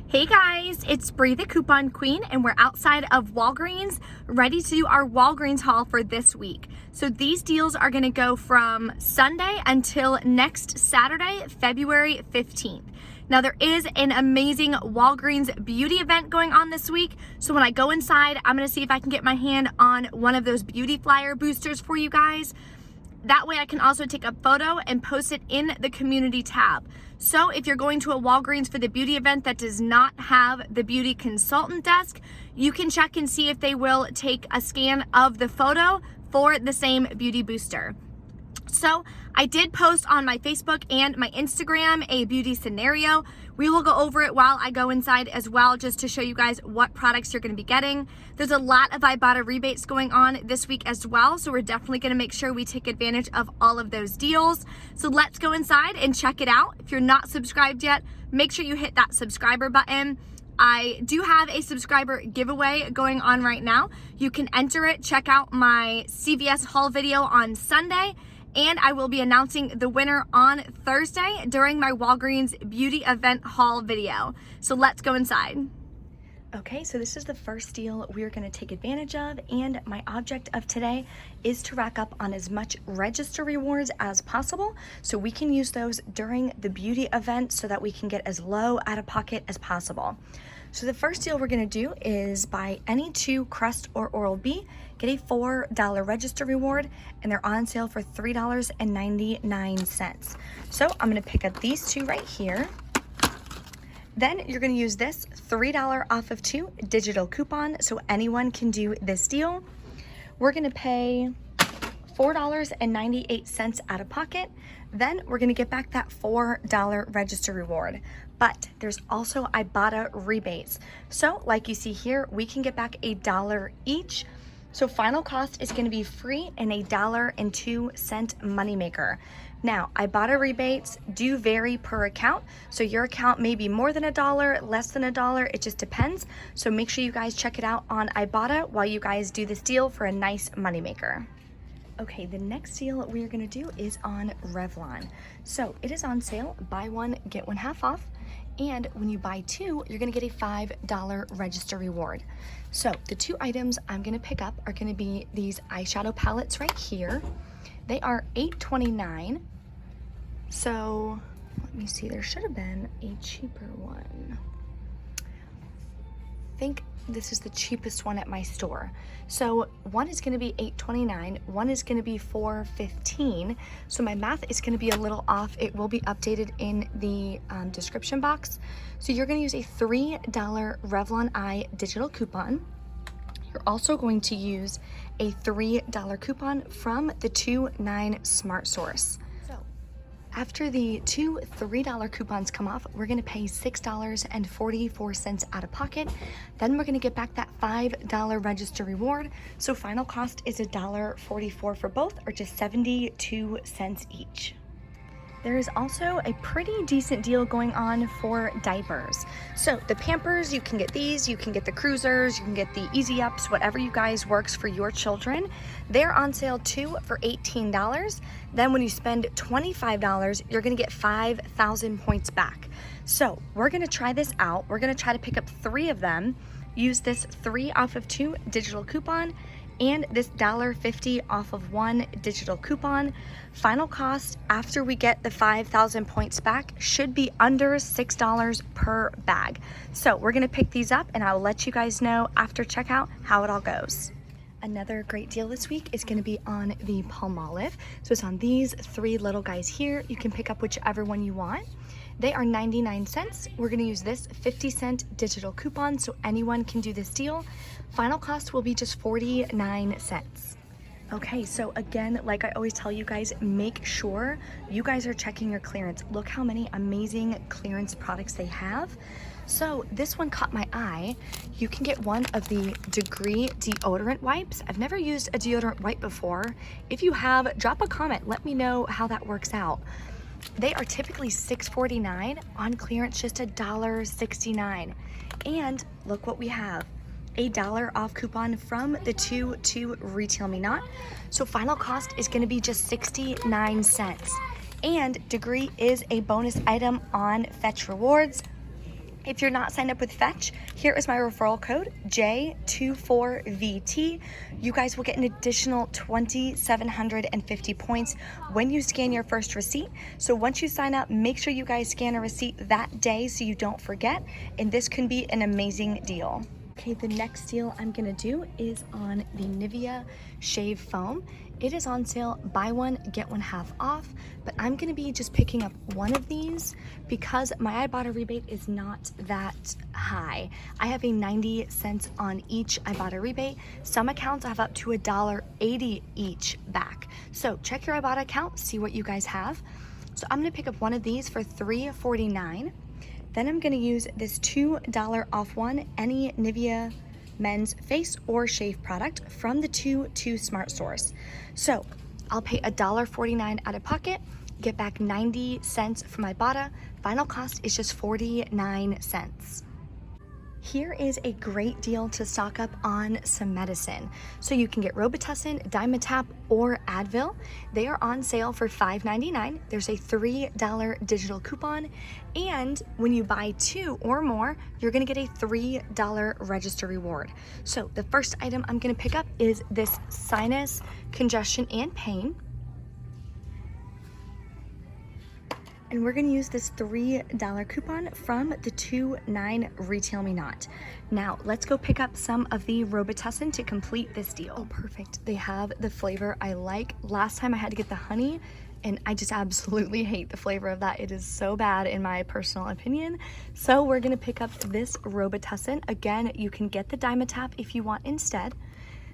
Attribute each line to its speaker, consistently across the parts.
Speaker 1: Hey guys, it's Bree the Coupon Queen, and we're outside of Walgreens ready to do our Walgreens haul for this week. So these deals are gonna go from Sunday until next Saturday, February 15th. Now there is an amazing Walgreens beauty event going on this week. So when I go inside, I'm gonna see if I can get my hand on one of those beauty flyer boosters for you guys. That way I can also take a photo and post it in the community tab. So if you're going to a Walgreens for the beauty event that does not have the beauty consultant desk, you can check and see if they will take a scan of the photo for the same beauty booster. So I did post on my Facebook and my Instagram a beauty scenario. We will go over it while I go inside as well, just to show you guys what products you're gonna be getting. There's a lot of Ibotta rebates going on this week as well, so we're definitely gonna make sure we take advantage of all of those deals. So let's go inside and check it out. If you're not subscribed yet, make sure you hit that subscriber button. I do have a subscriber giveaway going on right now. You can enter it, check out my CVS haul video on Sunday, and I will be announcing the winner on Thursday during my Walgreens beauty event haul video. So let's go inside. Okay, so this is the first deal we're gonna take advantage of, and my object of today is to rack up on as much register rewards as possible so we can use those during the beauty event so that we can get as low out of pocket as possible. So the first deal we're gonna do is buy any 2 Crest or Oral-B, get a $4 register reward, and they're on sale for $3.99. So I'm gonna pick up these 2 right here. Then you're gonna use this $3 off of 2 digital coupon, so anyone can do this deal. We're gonna pay $4.98 out of pocket. Then we're gonna get back that $4 register reward. But there's also Ibotta rebates. So like you see here, we can get back $1 each. So final cost is gonna be free and $1.02 moneymaker. Now, Ibotta rebates do vary per account. So your account may be more than $1, less than $1, it just depends. So make sure you guys check it out on Ibotta while you guys do this deal for a nice moneymaker. Okay, the next deal we're gonna do is on Revlon. So it is on sale, buy one, get one half off. And when you buy 2, you're gonna get a $5 register reward. So the 2 items I'm gonna pick up are gonna be these eyeshadow palettes right here. They are $8.29. So let me see, there should have been a cheaper one. I think this is the cheapest one at my store. So one is gonna be $8.29, one is gonna be $4.15. So my math is gonna be a little off. It will be updated in the description box. So you're gonna use a $3 Revlon Eye digital coupon. You're also going to use a $3 coupon from the 2.9 Smart Source. After the 2 $3 coupons come off, we're gonna pay $6.44 out of pocket. Then we're gonna get back that $5 register reward. So final cost is $1.44 for both, or just 72 cents each. There is also a pretty decent deal going on for diapers. So the Pampers, you can get these, you can get the Cruisers, you can get the Easy Ups, whatever you guys works for your children. They're on sale too for $18. Then when you spend $25, you're gonna get 5,000 points back. So we're gonna try this out. We're gonna try to pick up 3 of them, use this 3 off of 2 digital coupon, and this $1.50 off of 1 digital coupon. Final cost after we get the 5,000 points back should be under $6 per bag. So we're gonna pick these up and I'll let you guys know after checkout how it all goes. Another great deal this week is gonna be on the Palmolive. So it's on these 3 little guys here. You can pick up whichever one you want. They are 99 cents. We're gonna use this 50-cent digital coupon so anyone can do this deal. Final cost will be just 49 cents. Okay, so again, like I always tell you guys, make sure you guys are checking your clearance. Look how many amazing clearance products they have. So this one caught my eye. You can get one of the Degree deodorant wipes. I've never used a deodorant wipe before. If you have, drop a comment. Let me know how that works out. They are typically $6.49, on clearance just $1.69. And look what we have, a $1 off coupon from the 2 Retail Me Not. So final cost is gonna be just 69 cents. And Degree is a bonus item on Fetch Rewards. If you're not signed up with Fetch, here is my referral code, J24VT. You guys will get an additional 2,750 points when you scan your first receipt. So once you sign up, make sure you guys scan a receipt that day so you don't forget, and this can be an amazing deal. Okay, the next deal I'm gonna do is on the Nivea Shave Foam. It is on sale, buy one, get one half off, but I'm gonna be just picking up one of these because my Ibotta rebate is not that high. I have a 90 cents on each Ibotta rebate. Some accounts have up to $1.80 each back. So check your Ibotta account, see what you guys have. So I'm gonna pick up one of these for $3.49. Then I'm gonna use this $2 off one, any Nivea men's face or shave product from the 2 Smart Source. So I'll pay $1.49 out of pocket, get back 90 cents from Ibotta. Final cost is just 49 cents. Here is a great deal to stock up on some medicine. So you can get Robitussin, Dimetapp, or Advil. They are on sale for $5.99. There's a $3 digital coupon, and when you buy 2 or more, you're gonna get a $3 register reward. So the first item I'm gonna pick up is this sinus congestion and pain. And we're gonna use this $3 coupon from the 2.9 Retail Me Not. Now, let's go pick up some of the Robitussin to complete this deal. Oh, perfect. They have the flavor I like. Last time I had to get the honey, and I just absolutely hate the flavor of that. It is so bad in my personal opinion. So we're gonna pick up this Robitussin. Again, you can get the Dimetapp if you want instead.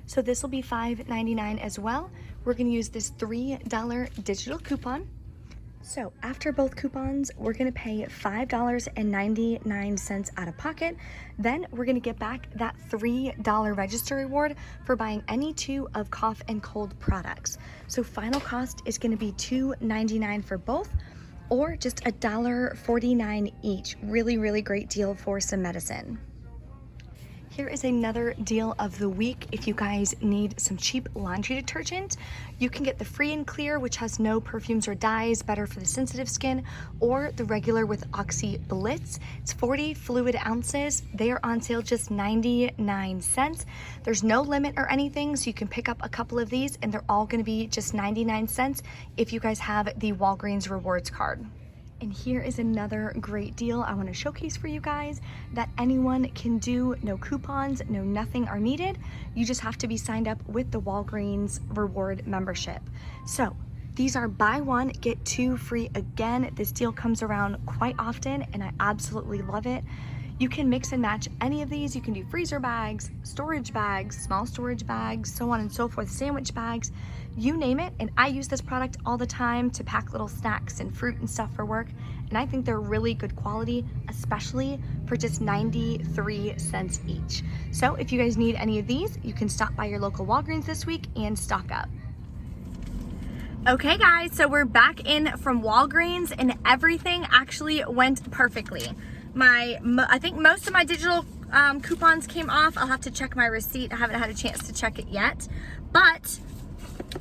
Speaker 1: So this will be $5.99 as well. We're gonna use this $3 digital coupon. So after both coupons, we're gonna pay $5.99 out of pocket. Then we're gonna get back that $3 register reward for buying any 2 of cough and cold products. So final cost is gonna be $2.99 for both, or just $1.49 each. Really, really great deal for some medicine. Here is another deal of the week. If you guys need some cheap laundry detergent, you can get the Free and Clear, which has no perfumes or dyes, better for the sensitive skin, or the regular with Oxy Blitz. It's 40 fluid ounces. They are on sale just 99 cents. There's no limit or anything, so you can pick up a couple of these, and they're all gonna be just 99 cents if you guys have the Walgreens rewards card. And here is another great deal I want to showcase for you guys that anyone can do. No coupons, no nothing are needed. You just have to be signed up with the Walgreens reward membership. So these are buy one, get 2 free again. This deal comes around quite often and I absolutely love it. You can mix and match any of these. You can do freezer bags, storage bags, small storage bags, so on and so forth, sandwich bags, you name it. And I use this product all the time to pack little snacks and fruit and stuff for work. And I think they're really good quality, especially for just 93 cents each. So if you guys need any of these, you can stop by your local Walgreens this week and stock up. Okay guys, so we're back in from Walgreens and everything actually went perfectly. I think most of my digital coupons came off. I'll have to check my receipt. I haven't had a chance to check it yet. But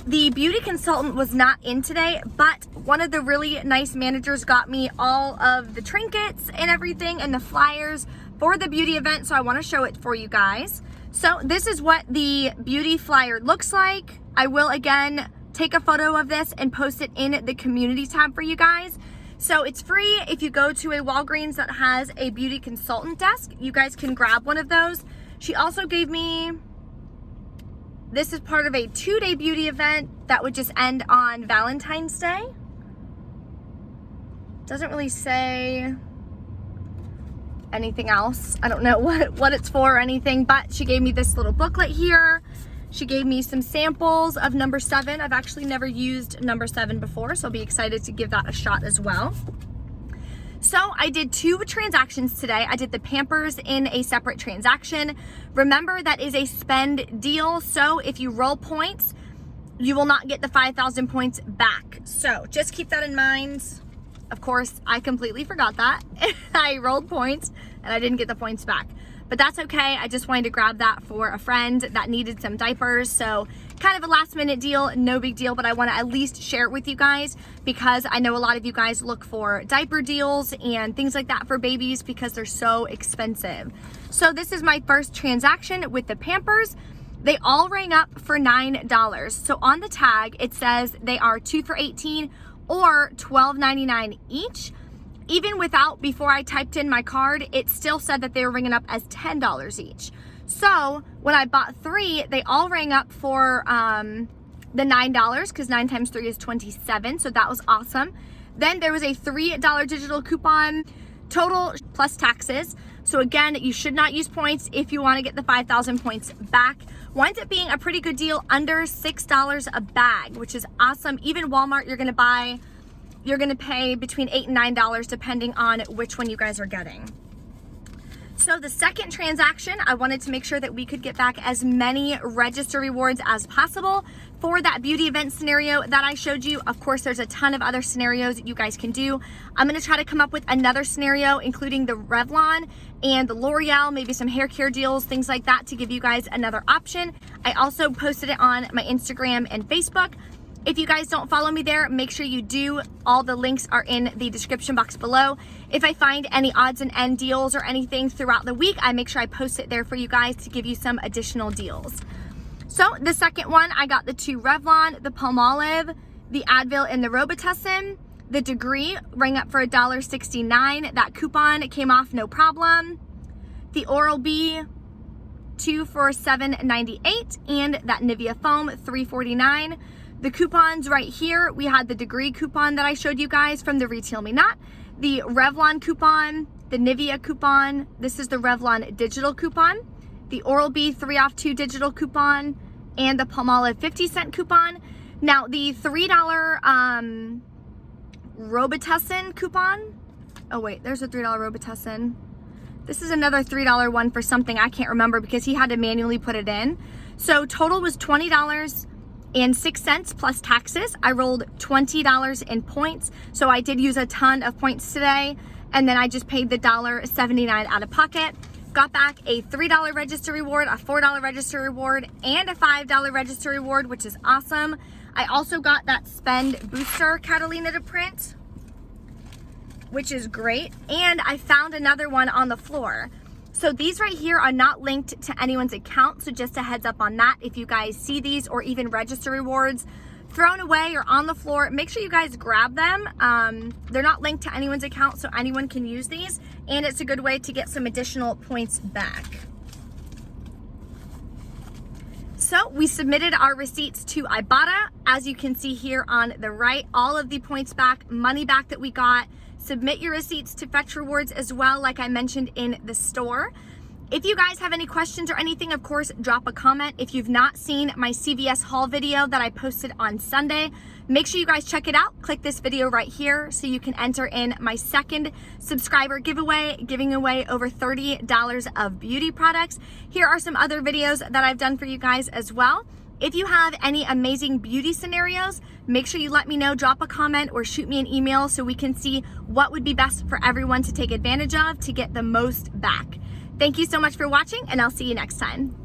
Speaker 1: the beauty consultant was not in today, but one of the really nice managers got me all of the trinkets and everything and the flyers for the beauty event, so I want to show it for you guys. So this is what the beauty flyer looks like. I will again take a photo of this and post it in the community tab for you guys. So it's free if you go to a Walgreens that has a beauty consultant desk. You guys can grab one of those. She also gave me, this is part of a 2-day beauty event that would just end on Valentine's Day. Doesn't really say anything else. I don't know what it's for or anything, but she gave me this little booklet here. She gave me some samples of number 7. I've actually never used number 7 before, so I'll be excited to give that a shot as well. So I did 2 transactions today. I did the Pampers in a separate transaction. Remember, that is a spend deal, so if you roll points, you will not get the 5,000 points back. So just keep that in mind. Of course, I completely forgot that. I rolled points and I didn't get the points back. but that's okay. I just wanted to grab that for a friend that needed some diapers. So kind of a last minute deal, no big deal, but I want to at least share it with you guys because I know a lot of you guys look for diaper deals and things like that for babies because they're so expensive. So this is my first transaction with the Pampers. They all rang up for $9. So on the tag, it says they are 2 for $18 or $12.99 each. Even without, before I typed in my card, it still said that they were ringing up as $10 each. So when I bought 3, they all rang up for the $9 because 9 times 3 is 27. So that was awesome. Then there was a $3 digital coupon total plus taxes. So again, you should not use points if you want to get the 5,000 points back. Winds up being a pretty good deal, under $6 a bag, which is awesome. Even Walmart, you're going to pay between $8 and $9 depending on which one you guys are getting. So the second transaction, I wanted to make sure that we could get back as many register rewards as possible for that beauty event scenario that I showed you. Of course, there's a ton of other scenarios that you guys can do. I'm gonna try to come up with another scenario, including the Revlon and the L'Oreal, maybe some hair care deals, things like that, to give you guys another option. I also posted it on my Instagram and Facebook. If you guys don't follow me there, make sure you do. All the links are in the description box below. If I find any odds and end deals or anything throughout the week, I make sure I post it there for you guys to give you some additional deals. So the second one, I got the 2 Revlon, the Palmolive, the Advil, and the Robitussin. The Degree rang up for $1.69. That coupon came off no problem. The Oral-B, 2 for $7.98, and that Nivea foam, $3.49. The coupons right here, we had the Degree coupon that I showed you guys from the Retail Me Not, the Revlon coupon, the Nivea coupon, this is the Revlon digital coupon, the Oral-B 3 off 2 digital coupon, and the Palmolive 50-cent coupon. Now the $3 Robitussin coupon, oh wait, there's a $3 Robitussin. This is another $3 one for something I can't remember because he had to manually put it in. So total was $20.06 plus taxes. I rolled $20 in points. So I did use a ton of points today. And then I just paid the $1.79 out of pocket. Got back a $3 register reward, a $4 register reward, and a $5 register reward, which is awesome. I also got that spend booster Catalina to print, which is great. And I found another one on the floor. So these right here are not linked to anyone's account. So just a heads up on that. If you guys see these or even register rewards thrown away or on the floor, make sure you guys grab them. They're not linked to anyone's account, so anyone can use these. And it's a good way to get some additional points back. So we submitted our receipts to Ibotta. As you can see here on the right, all of the points back, money back that we got. Submit your receipts to Fetch Rewards as well, like I mentioned in the store. If you guys have any questions or anything, of course, drop a comment. If you've not seen my CVS haul video that I posted on Sunday, make sure you guys check it out. Click this video right here so you can enter in my second subscriber giveaway, giving away over $30 of beauty products. Here are some other videos that I've done for you guys as well. If you have any amazing beauty scenarios, make sure you let me know, drop a comment or shoot me an email so we can see what would be best for everyone to take advantage of to get the most back. Thank you so much for watching, and I'll see you next time.